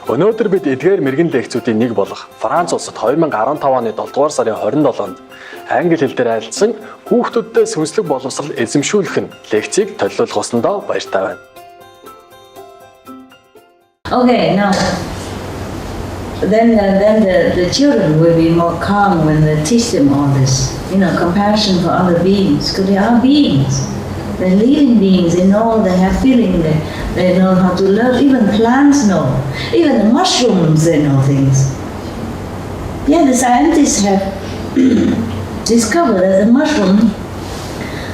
Өнөөдөр бид эдгээр мэрэгэн лекцүүдийн нэг болох Франц улсад 2015 оны 7 дугаар сарын 27-нд англи хэл дээр айлдсан хүүхдүүддээ сүнслэг боловсрол эзэмшүүлэх нь лекцийг төлөвлөх усандаа баяртай байна. Okay, now then the children will be more calm when they teach them all this. You know, compassion for other beings, because they are beings. They're living beings, they know, they have feeling, they know how to love. Even plants know. Even the mushrooms, they know things. Yeah, the scientists have discovered that the mushroom,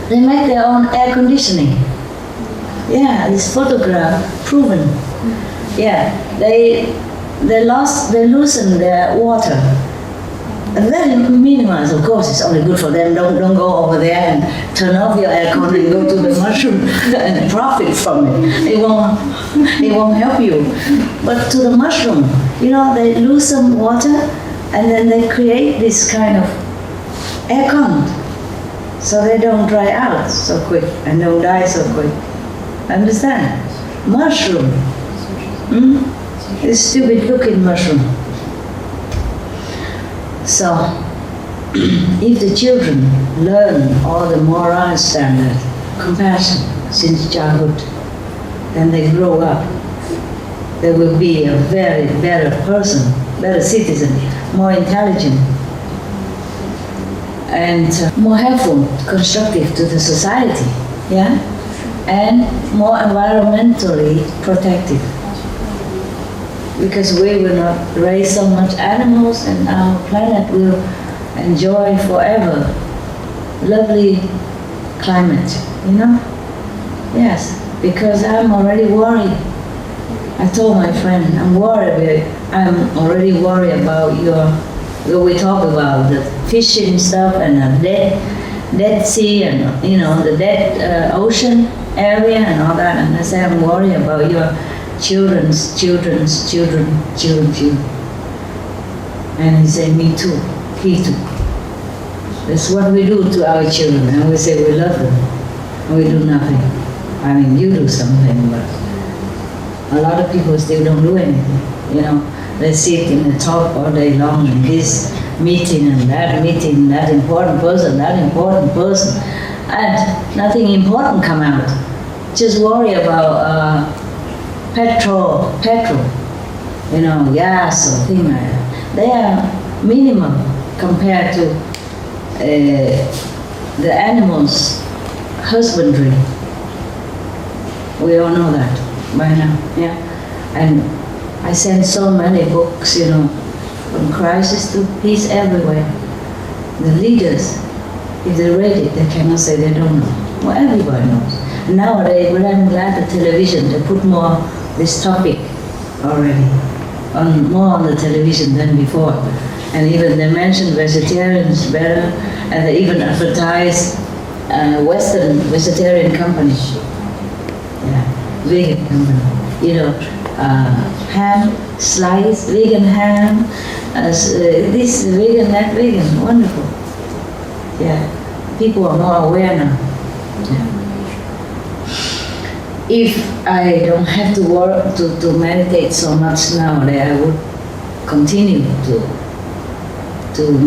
they make their own air conditioning. Yeah, this photograph proven. Yeah, they loosen their water. And very minimized, of course, it's only good for them. Don't go over there and turn off your aircon and go to the mushroom and profit from it. It won't help you. But to the mushroom, you know, they loosen water and then they create this kind of aircon, so they don't dry out so quick and don't die so quick. Understand? Mushroom. It's stupid looking mushroom. So, if the children learn all the moral standard, compassion since childhood, then they grow up, they will be a very better person, better citizen, more intelligent, and more helpful, constructive to the society, yeah, and more environmentally protective. Because we will not raise so much animals and our planet will enjoy forever lovely climate, you know? Yes, because I'm already worried. I told my friend, I'm already worried about we talk about the fishing stuff and the dead sea and, you know, the dead ocean area and all that. And I say, I'm worried about your children's children. And he said, me too, he too. That's what we do to our children, and we say we love them, and we do nothing. I mean, you do something, but a lot of people still don't do anything, you know. They sit in the talk all day long, and this meeting and that important person, and nothing important come out. Just worry about petrol, you know, gas or thing like that. They are minimum compared to the animals' husbandry. We all know that by now, yeah. And I send so many books, you know, from crisis to peace everywhere. The leaders, if they read it, they cannot say they don't know. Well, everybody knows. And nowadays, but I'm glad the television, they put more this topic already, more on the television than before. And even they mention vegetarians better, and they even advertise Western vegetarian company, yeah, vegan company, you know, ham, slice, vegan ham, this vegan, that vegan, wonderful. Yeah, people are more aware now. Yeah. If I don't have to work to meditate so much now, I would continue to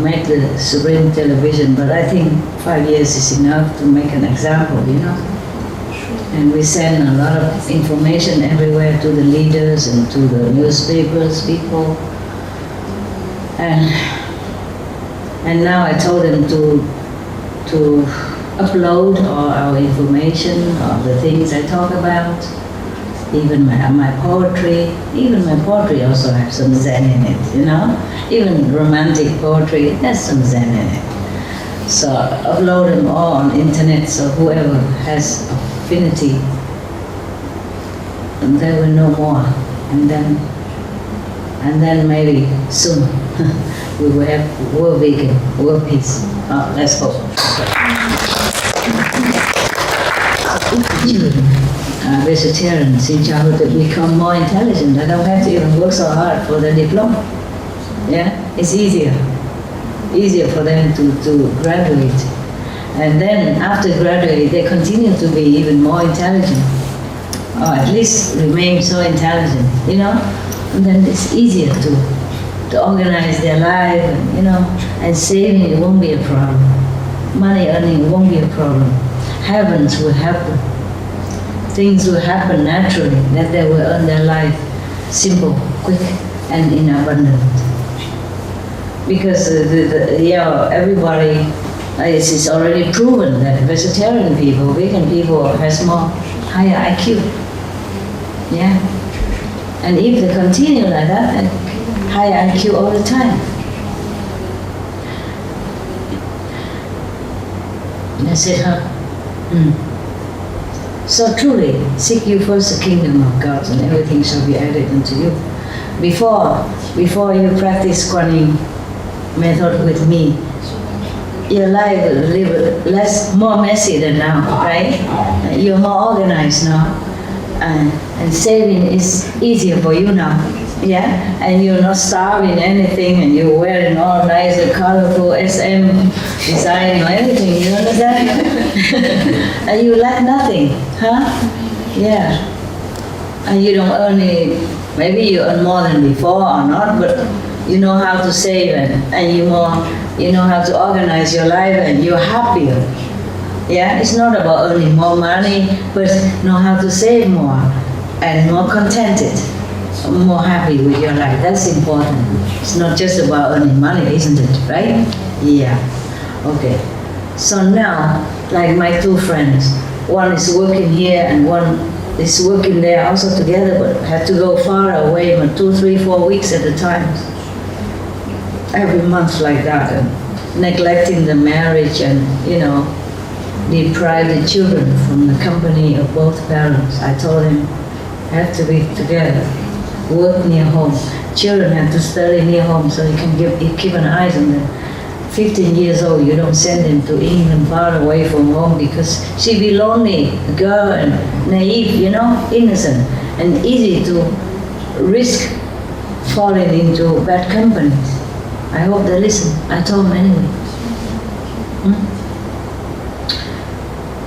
make the Supreme Television, but I think 5 years is enough to make an example, you know. And we send a lot of information everywhere to the leaders and to the newspapers, people. And now I told them to upload all our information, all the things I talk about, even my poetry. Even my poetry also has some Zen in it, you know? Even romantic poetry, there's some Zen in it. So upload them all on internet, so whoever has affinity, and they will know more. And then maybe soon we will have world vegan, world peace. Oh, let's hope. Children are vegetarians in childhood, they become more intelligent. They don't have to even work so hard for the diploma. Yeah, it's easier for them to graduate. And then after graduate, they continue to be even more intelligent, or at least remain so intelligent, you know. and then it's easier to organize their life, and, and saving it won't be a problem. Money earning won't be a problem. Heavens will happen. Things will happen naturally, that they will earn their life simple, quick, and in abundance. Because everybody, it's already proven that vegetarian people, vegan people has more higher IQ. Yeah, and if they continue like that, then higher IQ all the time. That's it, huh? So truly, seek you first the kingdom of God, and everything shall be added unto you. Before you practice Kuan Yin method with me, your life will live more messy than now, right? You're more organized now, and saving is easier for you now. Yeah, and you're not starving anything, and you're wearing all nice and colorful SM design or anything, you understand? And you lack nothing, huh? Yeah. And you don't earn it, maybe you earn more than before or not, but you know how to save, and you know how to organize your life, and you're happier. Yeah, it's not about earning more money, but know how to save more and more contented. More happy with your life. That's important. It's not just about earning money, isn't it? Right? Yeah. Okay. So now, like my two friends, one is working here and one is working there, also together, but have to go far away, 2, 3, 4 weeks at a time. Every month like that, and neglecting the marriage, and deprive the children from the company of both parents. I told him, have to be together. Work near home. Children have to study near home, so you can keep an eye on them. 15 years old, you don't send them to England far away from home, because she'd be lonely, a girl, and naive, innocent, and easy to risk falling into bad companies. I hope they listen. I told them anyway.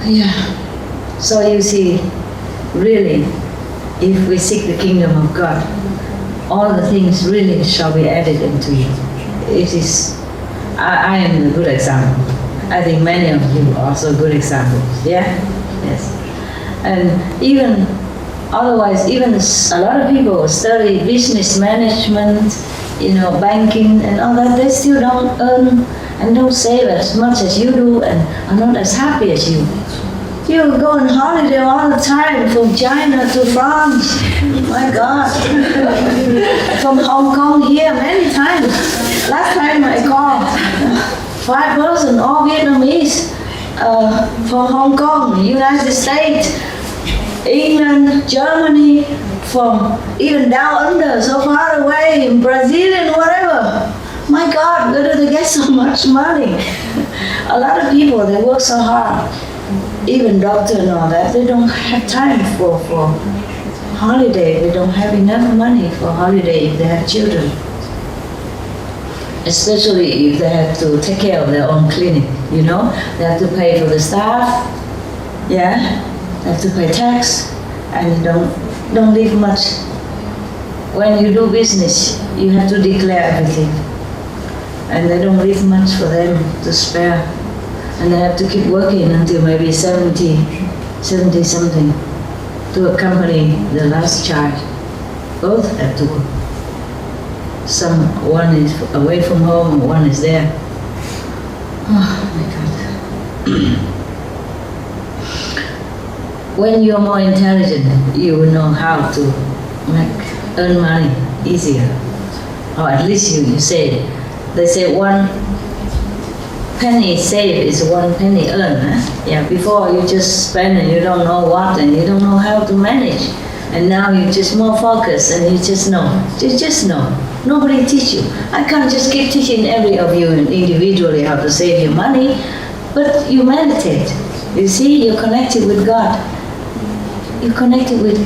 Yeah. So you see, really, if we seek the kingdom of God, all the things really shall be added into you. It is, I am a good example. I think many of you are also good examples. Yeah? Yes. And even, otherwise, even a lot of people study business management, banking and all that, they still don't earn and don't save as much as you do, and are not as happy as you. You go on holiday all the time, from China to France. My God. From Hong Kong here many times. Last time I called 5 persons, all Vietnamese, from Hong Kong, United States, England, Germany, from even down under, so far away, in Brazil and whatever. My God, where do they get so much money? A lot of people, they work so hard. Even doctor and all that, they don't have time for holiday. They don't have enough money for holiday if they have children. Especially if they have to take care of their own clinic, They have to pay for the staff, yeah? They have to pay tax, and don't leave much. When you do business, you have to declare everything. And they don't leave much for them to spare. And they have to keep working until maybe 70 something to accompany the last child. Both have to work. One is away from home, one is there. Oh my God. When you're more intelligent, you will know how to earn money easier. Or at least you say, they say 1 penny saved is 1 penny earned. Yeah, before you just spend and you don't know what, and you don't know how to manage. And now you just more focused, and you just know. You just know. Nobody teach you. I can't just keep teaching every of you individually how to save your money, but you meditate. You see, you're connected with God. You're connected with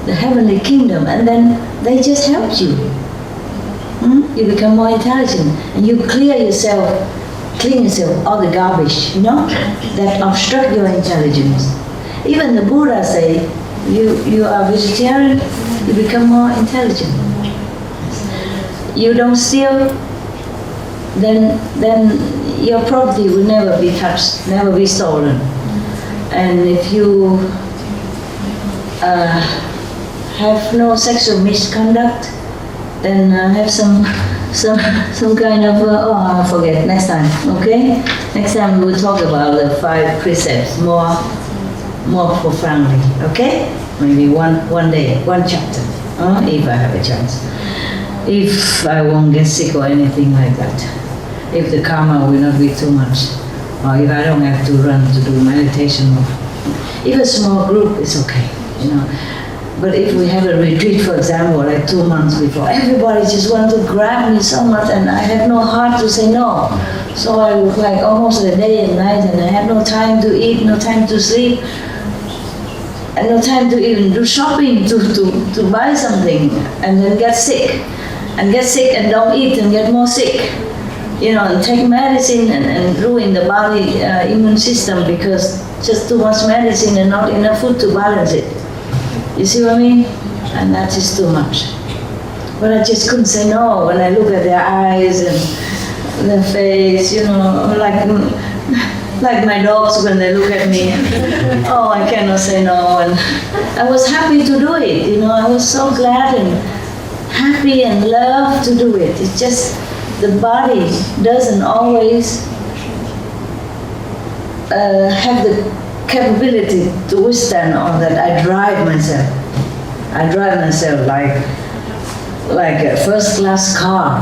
the heavenly kingdom, and then they just help you. You become more intelligent, and you clean yourself all the garbage, that obstruct your intelligence. Even the Buddha say, you are vegetarian, you become more intelligent. you don't steal, then your property will never be touched, never be stolen. And if you have no sexual misconduct, then have some kind of I forget next time. Okay, next time we'll talk about the 5 precepts more profoundly. Okay, maybe one day, one chapter, if I have a chance. If I won't get sick or anything like that, if the karma will not be too much, or if I don't have to run to do meditation, if a small group is okay, you know. But if we have a retreat, for example, like 2 months before, everybody just wants to grab me so much, and I have no heart to say no. So I was like almost a day and night, and I had no time to eat, no time to sleep, and no time to even do shopping, to buy something, and then get sick, and don't eat and get more sick. You know, and take medicine and ruin the body immune system because just too much medicine and not enough food to balance it. You see what I mean? And that is too much. But I just couldn't say no when I look at their eyes and their face, you know, like my dogs when they look at me. Oh, I cannot say no. And I was happy to do it, you know, I was so glad and happy and love to do it. It's just the body doesn't always have the capability to withstand all that. I drive myself like a first-class car,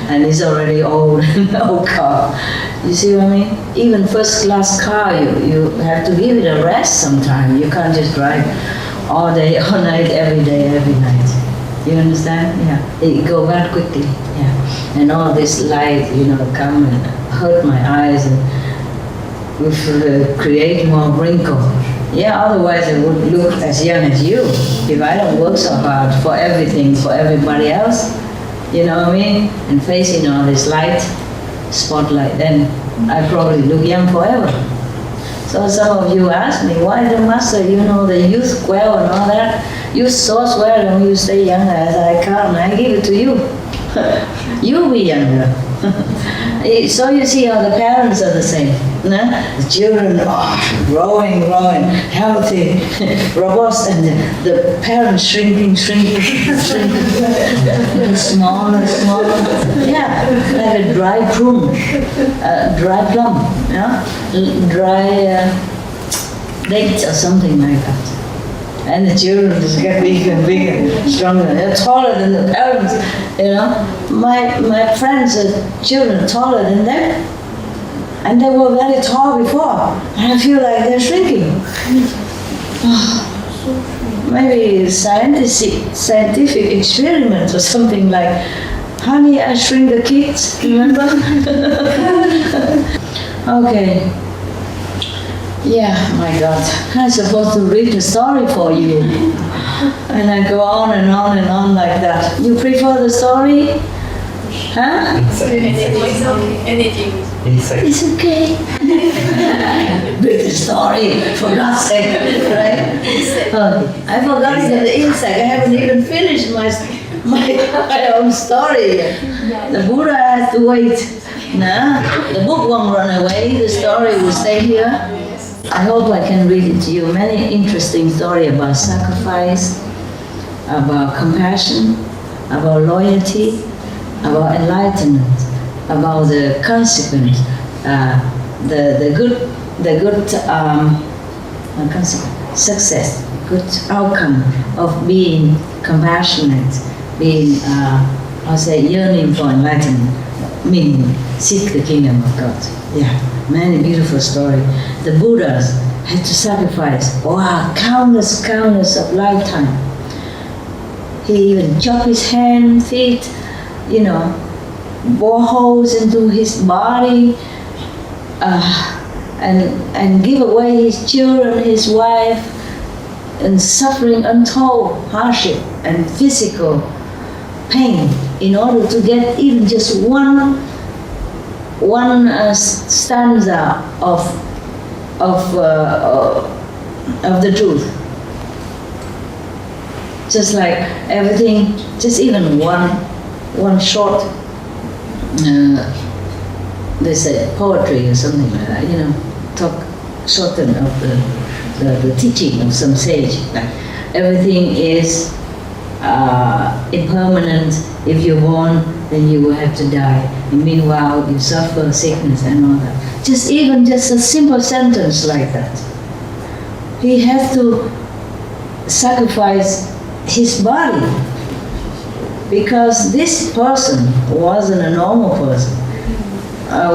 and it's already old car. You see what I mean? Even first-class car, you have to give it a rest sometime. You can't just drive all day, all night, every day, every night. You understand? Yeah. It go bad quickly. Yeah. And all this light, you know, come and hurt my eyes and will create more wrinkles. Yeah, otherwise I would look as young as you if I don't work so hard for everything, for everybody else. You know what I mean? And facing all this light, spotlight, then I probably look young forever. So some of you ask me, why the master, you know, the youth well and all that, you so well and you stay younger as I can, I give it to you. You'll be younger. So you see how the parents are the same. No? The children are growing, healthy, robust, and the parents shrinking, smaller. Yeah, like a dry prune, dry plum, yeah? Dry dates or something like that. And the children just get bigger and bigger, stronger. They're taller than the parents, you know. My friends' children are taller than them. And they were very tall before. And I feel like they're shrinking. Maybe scientific experiment or something like, honey, I shrink the kids, remember? Okay. Yeah, my God, I'm supposed to read the story for you. And I go on and on and on like that. You prefer the story? Huh? Anything. It's okay. Read the story, for God's sake, right? Okay. I forgot it in the insect. I haven't even finished my own story yet. The Buddha has to wait. No, the book won't run away. The story will stay here. I hope I can read it to you. Many interesting stories about sacrifice, about compassion, about loyalty, about enlightenment, about the consequence, the good success, good outcome of being compassionate, being yearning for enlightenment, meaning seek the kingdom of God. Yeah, many beautiful stories. The Buddhas had to sacrifice, countless of lifetime. He even chopped his hand, feet, you know, bore holes into his body, and give away his children, his wife, and suffering untold hardship and physical pain in order to get even just one stanza of the truth. Just like everything, just even one one short, they say poetry or something like that, talk shorten of the teaching of some sage. Like everything is impermanent. If you're born, then you will have to die. And meanwhile, you suffer sickness and all that. Just a simple sentence like that. He has to sacrifice his body because this person wasn't a normal person.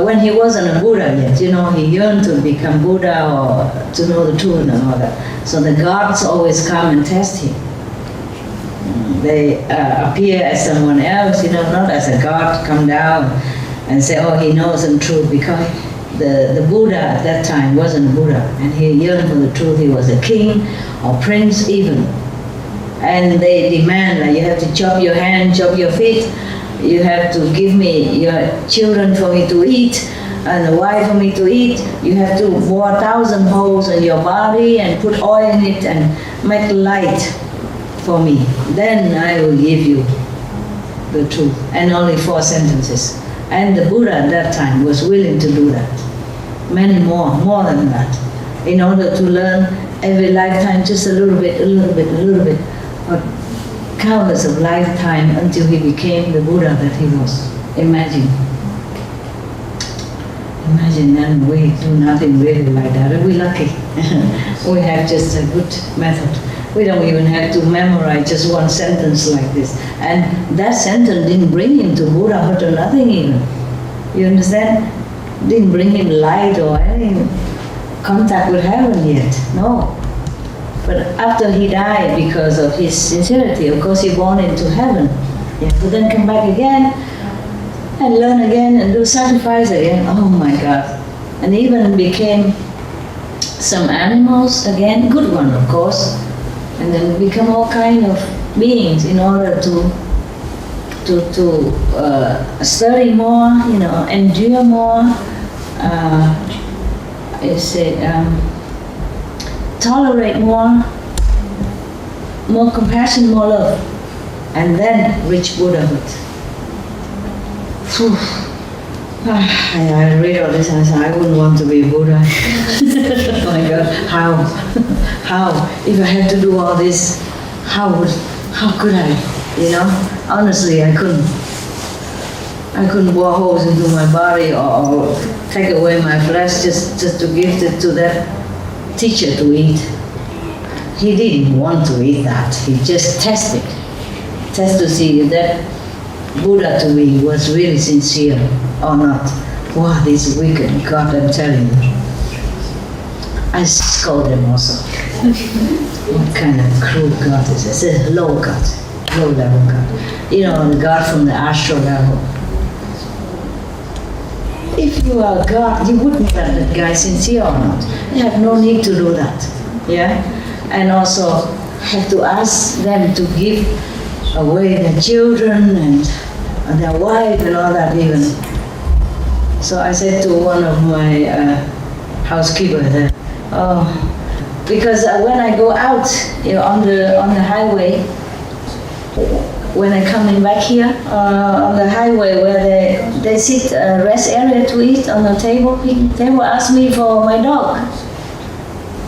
When he wasn't a Buddha yet, he yearned to become Buddha or to know the truth and all that. So the gods always come and test him. They appear as someone else, not as a god, come down and say, oh, he knows the truth, because the Buddha at that time wasn't a Buddha, and he yearned for the truth. He was a king or prince even. And they demand that you have to chop your hand, chop your feet, you have to give me your children for me to eat, and a wife for me to eat. You have to bore 1,000 holes in your body and put oil in it and make light for me. Then I will give you the truth. And only 4 sentences. And the Buddha at that time was willing to do that. Many more than that. In order to learn every lifetime just a little bit. But countless of lifetime until he became the Buddha that he was. Imagine, and we do nothing really like that. We're lucky. We have just a good method. We don't even have to memorize just one sentence like this. And that sentence didn't bring him to Buddhahood or nothing even. You understand? Didn't bring him light or any contact with heaven yet. No. But after he died, because of his sincerity, of course he born into heaven. He had to then come back again and learn again and do sacrifice again. Oh my God. And even became some animals again, good one of course, and then become all kind of beings in order to study more, endure more, tolerate more compassion, more love, and then reach Buddhahood. Whew. I read all this and I said, I wouldn't want to be a Buddha. Oh my God, how? If I had to do all this, how could I? Honestly, I couldn't bore holes into my body or take away my flesh just to give it to that teacher to eat. He didn't want to eat that. He just tested to see if that Buddha to me was really sincere or not. Wow, this wicked God, I'm telling you. I scold him also. What kind of cruel God is this? It's a low God, low level God. The God from the astral level. If you are God, you wouldn't let that guy sincere or not. You have no need to do that. Yeah? And also have to ask them to give away their children and their wife and all that even. So I said to one of my housekeeper there, because when I go out on the highway, when I coming back here on the highway where they sit rest area to eat on the table, they will ask me for my dog,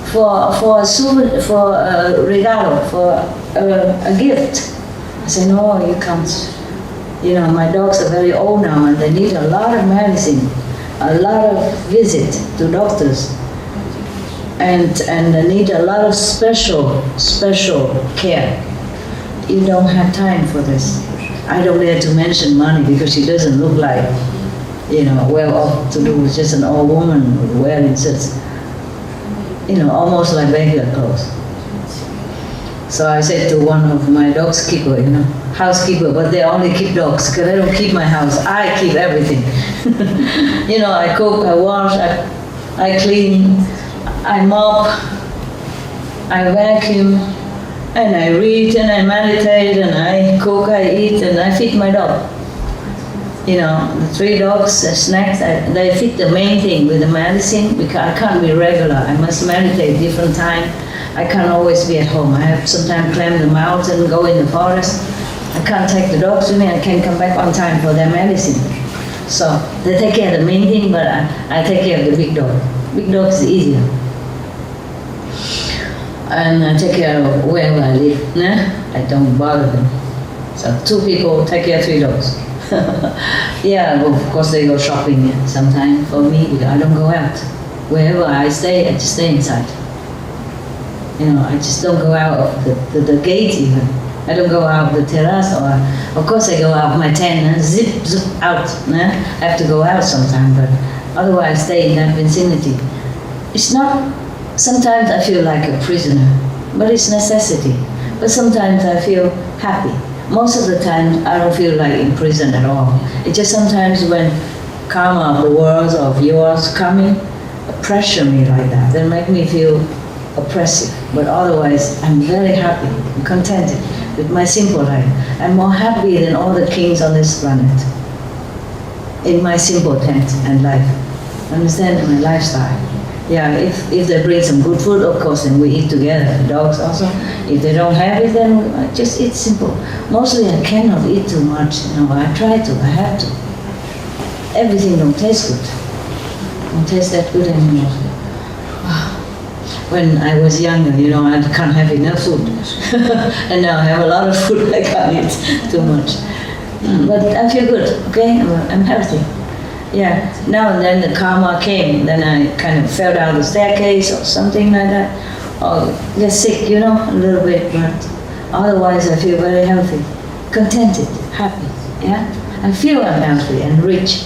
for a souvenir, for a regalo, for a gift. I say, no, you can't. My dogs are very old now and they need a lot of medicine, a lot of visit to doctors, and they need a lot of special care. You don't have time for this. I don't dare to mention money because she doesn't look like, well off to do with just an old woman wearing such, almost like regular clothes. So I said to one of my dog's keeper, housekeeper, but they only keep dogs because I don't keep my house. I keep everything. I cook, I wash, I clean, I mop, I vacuum, and I read and I meditate and I cook, I eat, and I feed my dog. The 3 dogs, snacks, they feed the main thing with the medicine because I can't be regular. I must meditate different time. I can't always be at home. I have sometimes climb the mountain, go in the forest, I can't take the dogs with me. I can't come back on time for their medicine. So they take care of the main thing, but I take care of the big dog. Big dog is easier. And I take care of wherever I live. Nah? I don't bother them. So 2 people take care of 3 dogs. Yeah, well, of course they go shopping sometimes for me, because I don't go out. Wherever I stay, I just stay inside. You know, I just don't go out of the gate even. I don't go out the terrace, or of course I go out my tent and zip out. I have to go out sometime, but otherwise I stay in that vicinity. It's not, sometimes I feel like a prisoner, but it's necessity. But sometimes I feel happy. Most of the time I don't feel like in prison at all. It's just sometimes when karma of the world or of yours coming, pressure me like that, they make me feel oppressive. But otherwise I'm very happy, I'm contented with my simple life. I'm more happy than all the kings on this planet in my simple tent and life. Understand my lifestyle? Yeah, if they bring some good food, of course, then we eat together. Dogs also. If they don't have it, then I just eat simple. Mostly I cannot eat too much. You know, I try to, I have to. Everything don't taste good. Don't taste that good anymore. When I was younger, you know, I can't have enough food. And now I have a lot of food, I can't eat too much. But I feel good, okay? I'm healthy. Yeah, now and then the karma came, then I kind of fell down the staircase or something like that. Or get sick, you know, a little bit, but otherwise I feel very healthy, contented, happy, yeah? I feel I'm healthy and rich.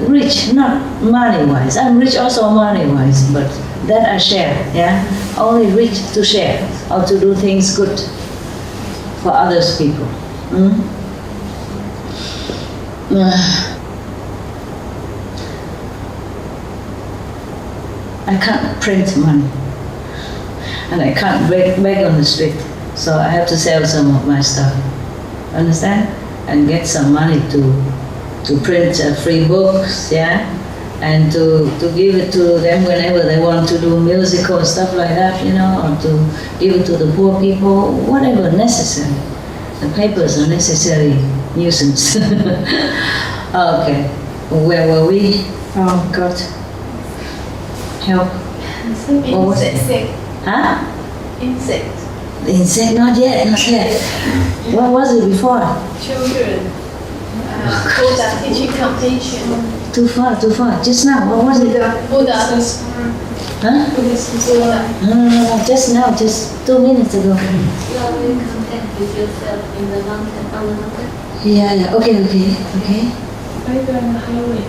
Rich, not money-wise. I'm rich also money-wise, but that I share, yeah? Only rich to share, or to do things good for others people. I can't print money, and I can't beg on the street, so I have to sell some of my stuff, understand? And get some money to print free books, yeah? And to give it to them whenever they want to do musical and stuff like that, you know, or to give it to the poor people, whatever necessary. The papers are necessary nuisance. Okay, where were we? Oh God, help. What was it? Insect. Huh? Insect. The insect? Not yet, not yet. What was it before? Children. Buddha teaching compassion. Too far. Just now, what was it? Buddha. Huh? Buddha. No, just now, just 2 minutes ago. You are very content with yourself in the mountain, on the mountain? Yeah, okay. Maybe on the highway.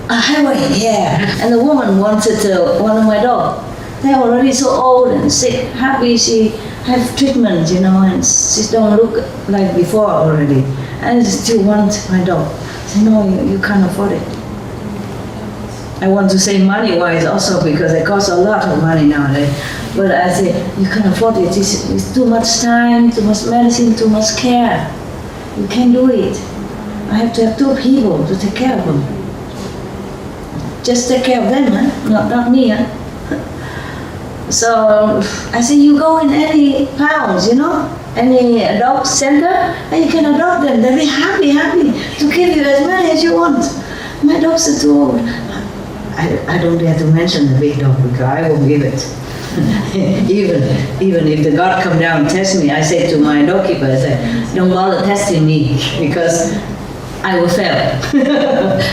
A highway, yeah. And the woman wanted one of my dogs. They're already so old and sick. Happy she have treatment, you know, and she don't look like before already. And I still want my dog. I said, no, you can't afford it. I want to say money-wise also because it costs a lot of money nowadays. But I say, you can't afford it. It's too much time, too much medicine, too much care. You can't do it. I have to have 2 people to take care of them. Just take care of them, huh? Not me, huh? So I say, you go in any pounds, you know, any dog center, and you can adopt them. They'll be happy to give you as many as you want. My dogs are too old. I don't dare to mention the big dog because I won't give it. even if the God come down and test me, I say to my dog keeper, I say, don't bother testing me because I will fail.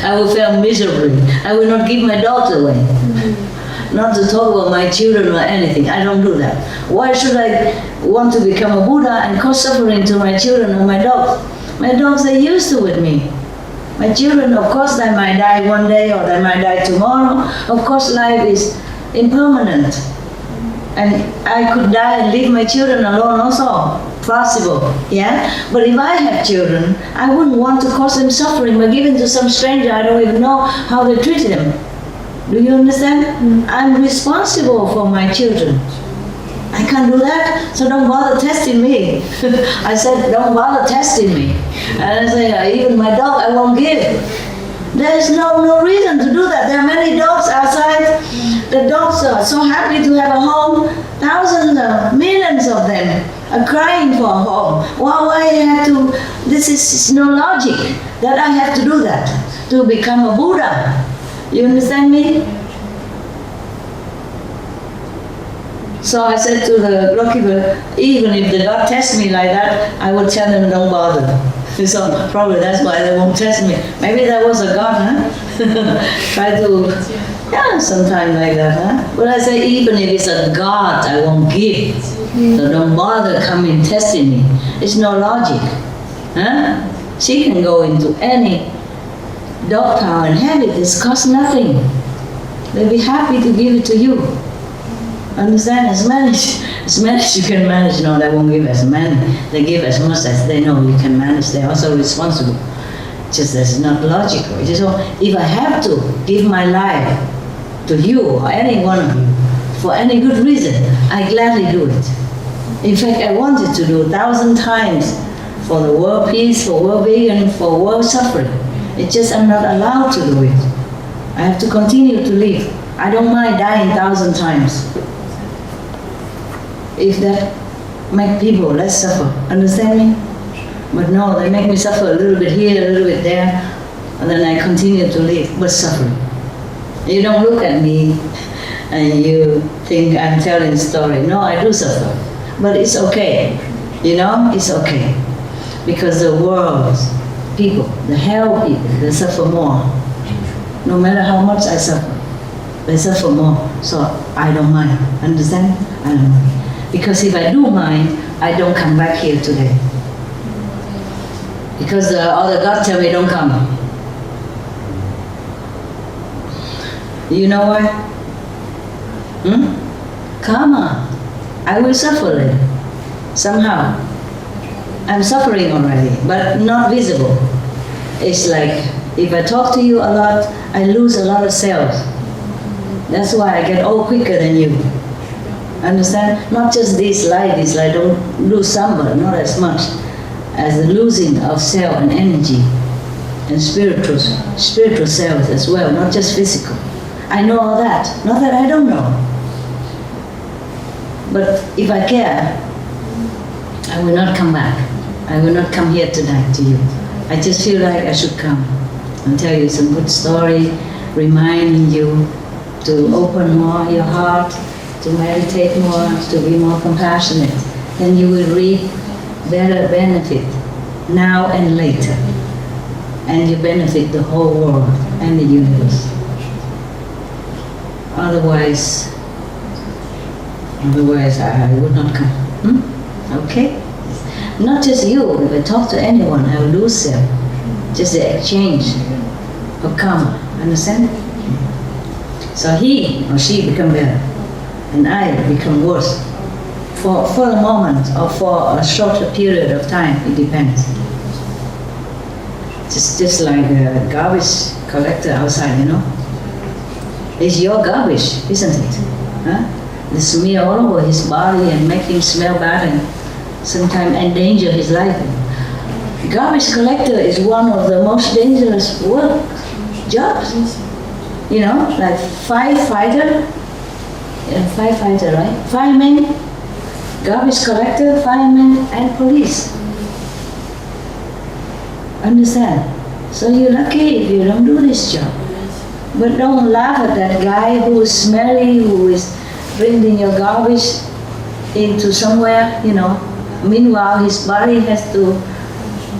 I will fail miserably. I will not give my dogs away. Not to talk about my children or anything. I don't do that. Why should I want to become a Buddha and cause suffering to my children or my dogs? My dogs are used to with me. My children, of course, they might die one day or they might die tomorrow. Of course, life is impermanent. And I could die and leave my children alone also. Possible, yeah? But if I have children, I wouldn't want to cause them suffering by giving to some stranger I don't even know how they treat them. Do you understand? I'm responsible for my children. I can't do that, so don't bother testing me. I said, don't bother testing me. And I said, even my dog I won't give. There's no reason to do that. There are many dogs outside. The dogs are so happy to have a home. Thousands of millions of them. are crying for a home. Why I have to? This is no logic that I have to do that to become a Buddha. You understand me? So I said to the Lokiva, even if the God tests me like that, I will tell them don't bother. So probably that's why they won't test me. Maybe there was a God, huh? Try to, sometime like that, huh? But I say even if it's a God, I won't give. So don't bother coming testing me. It's no logic, huh? She can go into any dog power and have it. It's cost nothing. They'll be happy to give it to you. Understand? As managed you can manage. No, they won't give as many. They give as much as they know you can manage. They're also responsible. Just that's not logical. So if I have to give my life to you or any one of you for any good reason, I gladly do it. In fact, I wanted to do 1,000 times for the world peace, for world vegan, for world suffering. It's just I'm not allowed to do it. I have to continue to live. I don't mind dying 1,000 times. If that make people less suffer, understand me? But no, they make me suffer a little bit here, a little bit there, and then I continue to live, but suffering. You don't look at me and you think I'm telling a story. No, I do suffer, but it's okay. You know, it's okay. Because the world, people, the hell people, they suffer more. No matter how much I suffer, they suffer more. So I don't mind, understand? I don't mind. Because if I do mind, I don't come back here today. Because the other God tell me don't come. You know why? Karma. I will suffer later. Somehow. I'm suffering already, but not visible. It's like, if I talk to you a lot, I lose a lot of cells. That's why I get old quicker than you. Understand? Not just this light, don't lose some, but not as much as the losing of cell and energy and spiritual cells as well, not just physical. I know all that, not that I don't know. But if I care, I will not come back. I will not come here tonight to you. I just feel like I should come and tell you some good story, reminding you to open more your heart, to meditate more, to be more compassionate. Then you will reap better benefit now and later. And you benefit the whole world and the universe. Otherwise I would not come. Okay? Not just you, if I talk to anyone, I will lose them. Just the exchange of karma, understand? So he or she become better, and I become worse. For the moment, or for a shorter period of time, it depends. Just like a garbage collector outside, you know? It's your garbage, isn't it? Huh? They smear all over his body and make him smell bad and sometimes endanger his life. Garbage collector is one of the most dangerous jobs. You know, like firefighter, right? Fireman, garbage collector, fireman, and police. Understand? So you're lucky if you don't do this job. But don't laugh at that guy who is smelly, who is bringing your garbage into somewhere, you know. Meanwhile, his body has to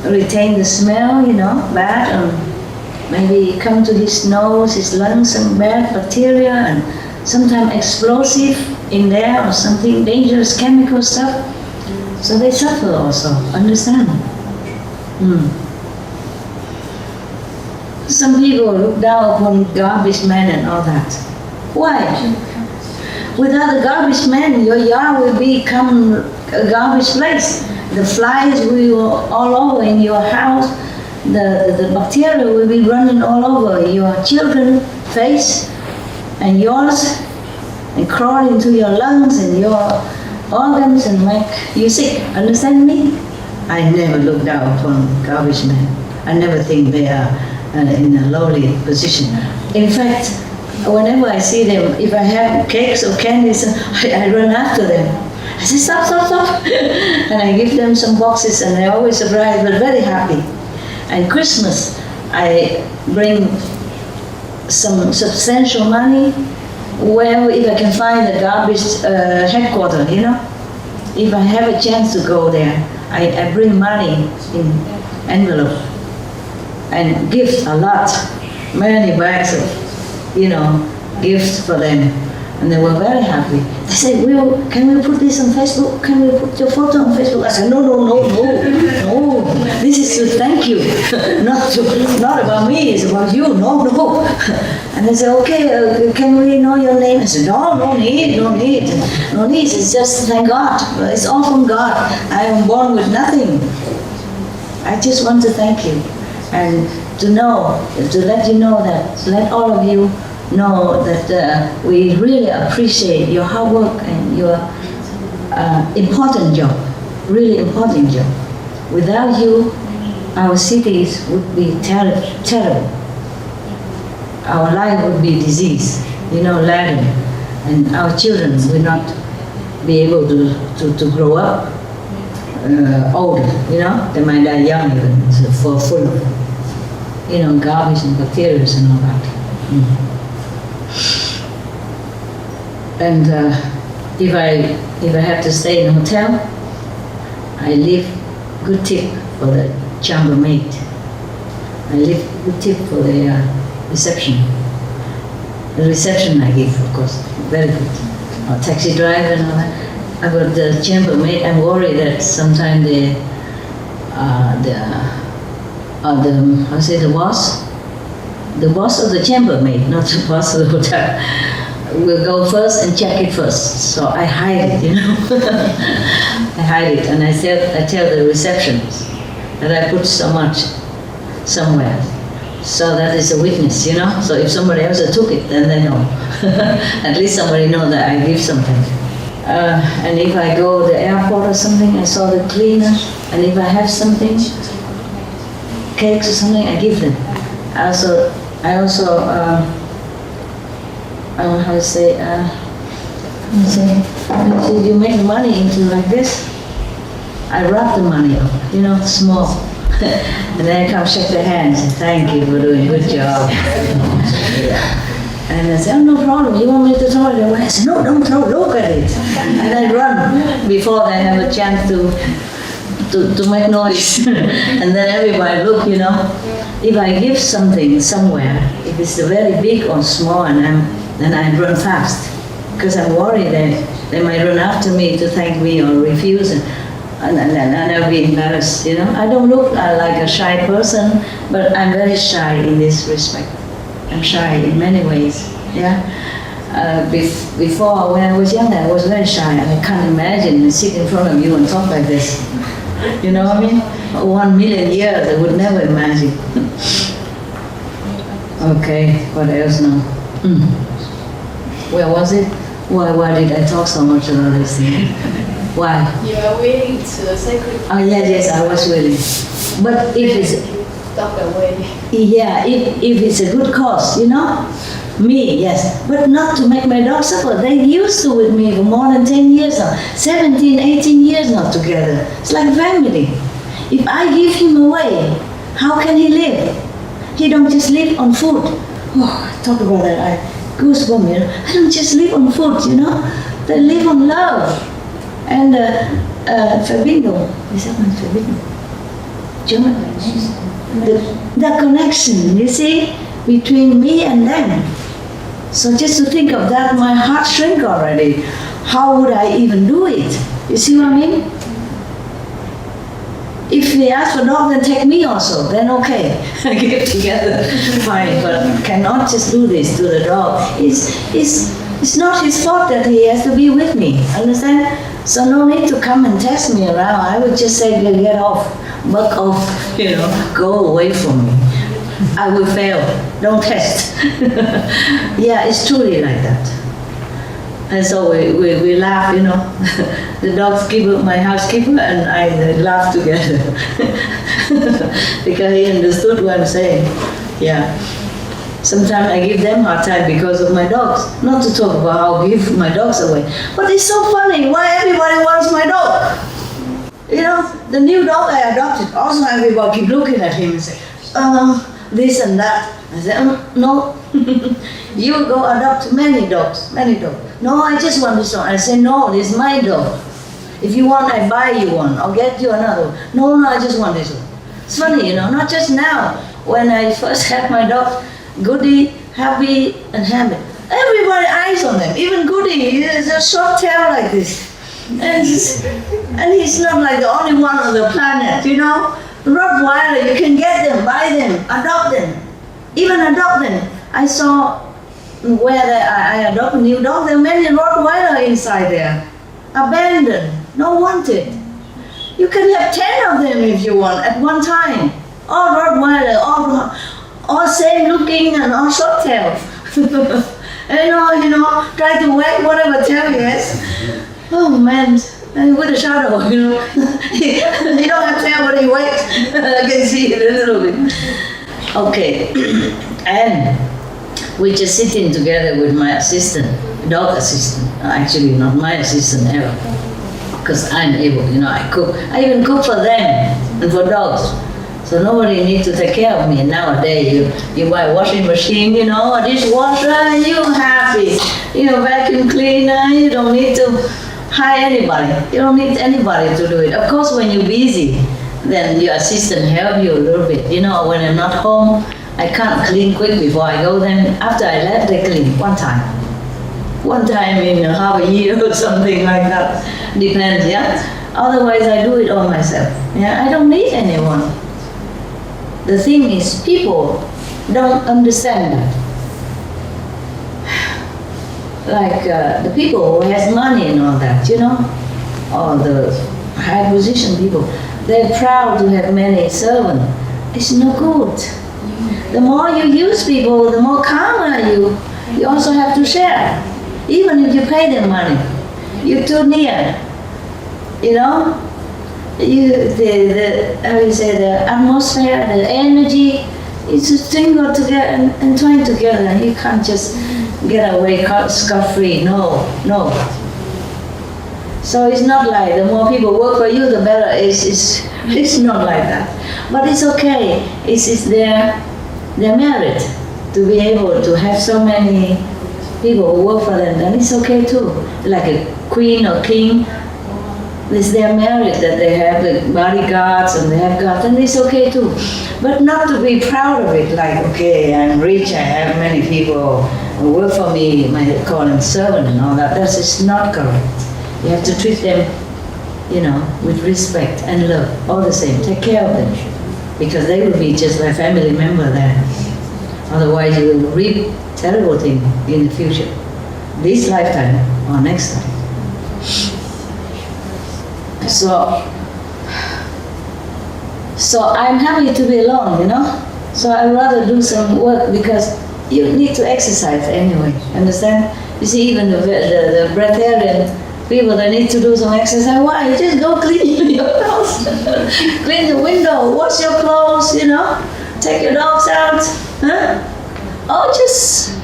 retain the smell, you know, bad, and maybe come to his nose, his lungs, some bad bacteria, and sometimes explosive in there, or something dangerous chemical stuff. So they suffer also, understand? Some people look down upon garbage men and all that. Why? Without the garbage man, your yard will become a garbage place. The flies will be all over in your house. The bacteria will be running all over your children's face and yours, and crawl into your lungs and your organs and make you sick. Understand me? I never look down upon garbage men. I never think they are in a lowly position. In fact, whenever I see them, if I have cakes or candies, I run after them. I say, stop, stop, stop. And I give them some boxes and they're always surprised but very happy. And Christmas, I bring some substantial money. Well, if I can find a garbage headquarters, if I have a chance to go there, I bring money in envelope and gift a lot, many bags of, gifts for them. And they were very happy. They said, can we put this on Facebook? Can we put your photo on Facebook? I said, no. This is to thank you. Not about me, it's about you. No. And they said, okay, can we know your name? I said, no need. It's just thank God. It's all from God. I am born with nothing. I just want to thank you. And to let you know that, to let all of you know that we really appreciate your hard work and your important job, really important job. Without you, our cities would be terrible. Our life would be disease, laden, and our children will not be able to grow up old, they might die young even, full of, garbage and bacteria and all that. And if I have to stay in a hotel, I leave good tip for the chambermaid. I leave good tip for the reception. The reception I give, of course, very good. Or taxi driver and all that. About the chambermaid, I'm worried that sometimes the boss of the chambermaid, not the boss of the hotel, will go first and check it first. So I hide it, I hide it, and I tell the receptionist that I put so much somewhere. So that is a witness, So if somebody else took it, then they know. At least somebody knows that I give something. And if I go to the airport or something, I saw the cleaner, and if I have something, cakes or something, I give them. I also how to say, you make money into like this. I wrap the money up, small. And then I come shake their hands and thank you for doing a good job. And I say, oh, no problem, you want me to throw it away? I say, no, don't throw, look at it. And I run before they have a chance to make noise. And then everybody look, If I give something somewhere, if it's very big or small, then I run fast. Because I'm worried that they might run after me to thank me or refuse. And I'll be embarrassed, I don't look like a shy person, but I'm very shy in this respect. I'm shy in many ways, Before, when I was younger, I was very shy. I can't imagine sit in front of you and talk like this. You know what I mean? 1 million years, I would never imagine. Okay, what else now? Where was it? Why did I talk so much about this thing? Why? You are willing to the sacred. Oh yes, I was willing. But if it's Stop away. if it's a good cause, me, yes, but not to make my dog suffer. They used to with me for more than 10 years now, 17, 18 years now together. It's like family. If I give him away, how can he live? He don't just live on food. Oh, talk about that, I goosebumps, I don't just live on food, They live on love. And Verbindung, is that my Verbindung? German. The connection, you see, between me and them. So just to think of that, my heart shrink already. How would I even do it? You see what I mean? If they ask for dog, then take me also. Then okay, get together, fine. But cannot just do this to the dog. It's not his fault that he has to be with me. Understand? So no need to come and test me around. I would just say, get off, buck off, go away from me. I will fail. Don't test. Yeah, it's truly like that. And so we laugh, The dogkeeper, my housekeeper, and I laugh together. Because he understood what I'm saying. Yeah. Sometimes I give them hard time because of my dogs. Not to talk about how I give my dogs away. But it's so funny, why everybody wants my dog? You know, the new dog I adopted, also everybody keep looking at him and say, this and that. I said, no, you go adopt many dogs. No, I just want this one. I say, no, this is my dog. If you want, I buy you one. I'll get you another one. No, I just want this one. It's funny, you know, not just now. When I first had my dog, Goody, Happy, and Habit, everybody eyes on them. Even Goody, he has a short tail like this. And he's not like the only one on the planet, you know. Rottweiler, you can get them, buy them, adopt them. Even adopt them. I saw where I adopt a new dog, there are many Rottweiler inside there. Abandoned, not wanted. You can have 10 of them if you want at one time. All Rottweiler, all same looking and all short tail. you know, try to wag whatever tail he has. Oh man, with a shadow, you know. He don't have tail, but he wags. I can see it a little bit. Okay, and we're just sitting together with my assistant, dog assistant. Actually, not my assistant ever, because I'm able, you know, I cook. I even cook for them and for dogs. So nobody needs to take care of me. Nowadays, you buy a washing machine, you know, a dishwasher, and you're happy. You know, vacuum cleaner, you don't need to hire anybody. You don't need anybody to do it. Of course, when you're busy, then your assistant help you a little bit. You know, when I'm not home, I can't clean quick before I go. Then after I left, they clean one time. One time in half a year or something like that. Depends, yeah? Otherwise, I do it all myself. Yeah, I don't need anyone. The thing is, people don't understand that. Like the people who has money and all that, you know, or the high position people, they're proud to have many servants. It's no good. The more you use people, the more calmer you. You also have to share, even if you pay them money. You're too near, you know. The atmosphere, the energy, it's just tangled together and twined together. You can't just get away scot-free. No. So it's not like the more people work for you, the better. It's not like that. But it's okay. It's their merit to be able to have so many people who work for them. Then it's okay too. Like a queen or king, it's their merit that they have the bodyguards and they have guards, and it's okay too. But not to be proud of it, like, okay, I'm rich, I have many people who work for me, I call them servant and all that. That's just not correct. You have to treat them, you know, with respect and love, all the same. Take care of them, because they will be just like family member then. Otherwise, you will reap terrible things in the future, this lifetime or next time. So I'm happy to be alone, you know. So I'd rather do some work because you need to exercise anyway. Understand? You see, even the breatharian people, they need to do some exercise. Why? You just go clean your house, clean the window, wash your clothes, you know, take your dogs out, huh? Or just,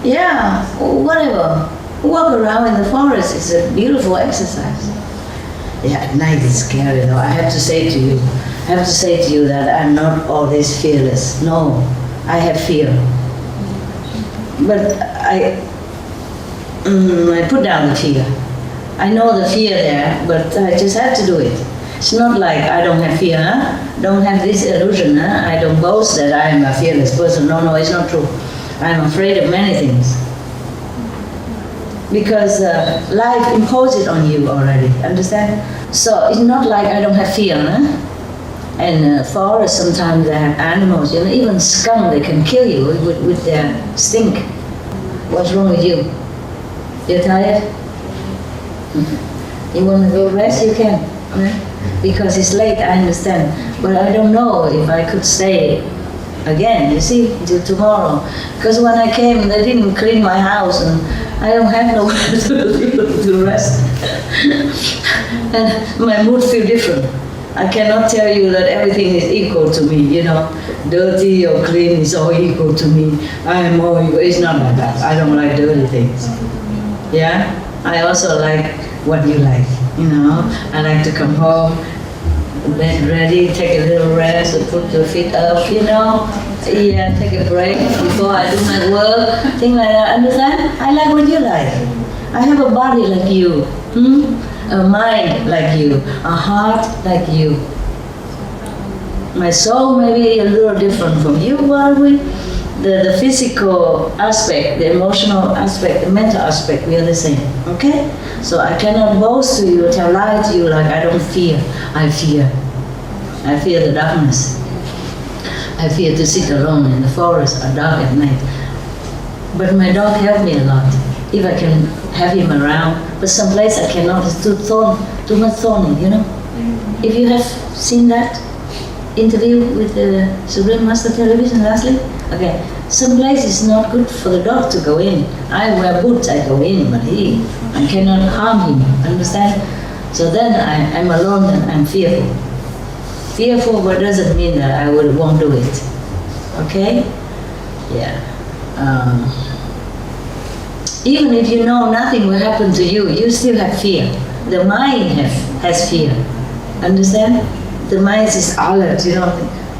yeah, whatever. Walk around in the forest is a beautiful exercise. Yeah, at night it's scary though. I have to say to you that I'm not always fearless. No, I have fear. But I put down the fear. I know the fear there, but I just have to do it. It's not like I don't have fear, huh? Don't have this illusion, huh? I don't boast that I am a fearless person. No, it's not true. I'm afraid of many things. Because life imposes it on you already, understand? So it's not like I don't have fear, huh? And forests sometimes they have animals, you know, even skunk, they can kill you with their stink. What's wrong with you? You're tired? You want to go rest? You can, huh? Because it's late, I understand. But I don't know if I could stay again, you see, until tomorrow. Because when I came, they didn't clean my house and I don't have nowhere to rest. And my mood feels different. I cannot tell you that everything is equal to me, you know. Dirty or clean is all equal to me. I am all equal. It's not like that. I don't like dirty things. Yeah? I also like what you like, you know. I like to come home, get ready, take a little rest, and put your feet up, you know. Yeah, take a break before I do my work, things like that. Understand? I like what you like. I have a body like you, a mind like you, a heart like you. My soul may be a little different from you, but the physical aspect, the emotional aspect, the mental aspect, we are the same, okay? So I cannot boast to you, tell lie to you like I don't fear. I fear. I fear the darkness. I fear to sit alone in the forest or dark at night. But my dog helped me a lot. If I can have him around, but someplace I cannot, it's too much thorny, you know? If you have seen that interview with the Supreme Master Television lastly, okay, someplace is not good for the dog to go in. I wear boots, I go in, but I cannot harm him, understand? So then I'm alone and I'm fearful. Fearful, but doesn't mean that I won't do it, okay? Yeah. Even if you know nothing will happen to you, you still have fear. The mind has fear. Understand? The mind is alert, you know,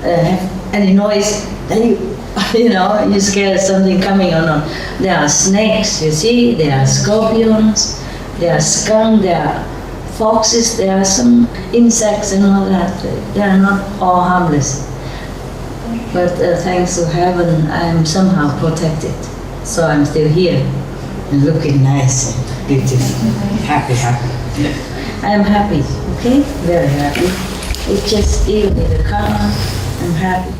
have any noise, then you're scared of something coming or not. There are snakes, you see, there are scorpions, there are skunk, there are foxes, there are some insects and all that. They are not all harmless. But thanks to heaven, I am somehow protected. So I'm still here. And looking nice and beautiful, happy. I am happy, okay? Very happy. It's just even in the karma, I'm happy.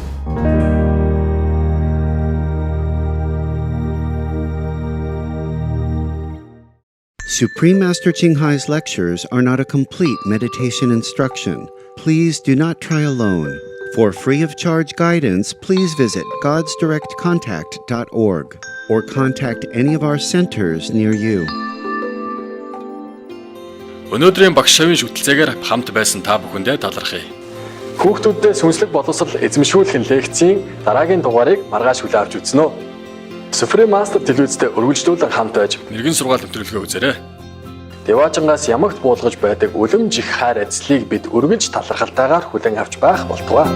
Supreme Master Ching Hai's lectures are not a complete meditation instruction. Please do not try alone. For free of charge guidance, please visit godsdirectcontact.org or contact any of our centers near you. Өнөөдрийн багш шавын шүтэлцээгээр хамт байсан та бүхэндээ талархъя. Хүүхдүүддээ сүнслэг боловсрол эзэмшүүлэх лекцийн дараагийн дугаарыг маргааш хүлээн авч үзнэ. Supreme Master телевизтэй үргэлжлүүлэн хамт байж мэрэгэн сургаал нэвтрүүлгээ үзээрэй. Деваачингаас ямагт буулгаж байдаг үлэмж их хайр эзлийг бид үргэлж талархалтайгаар хүлээн авч байх болтугай.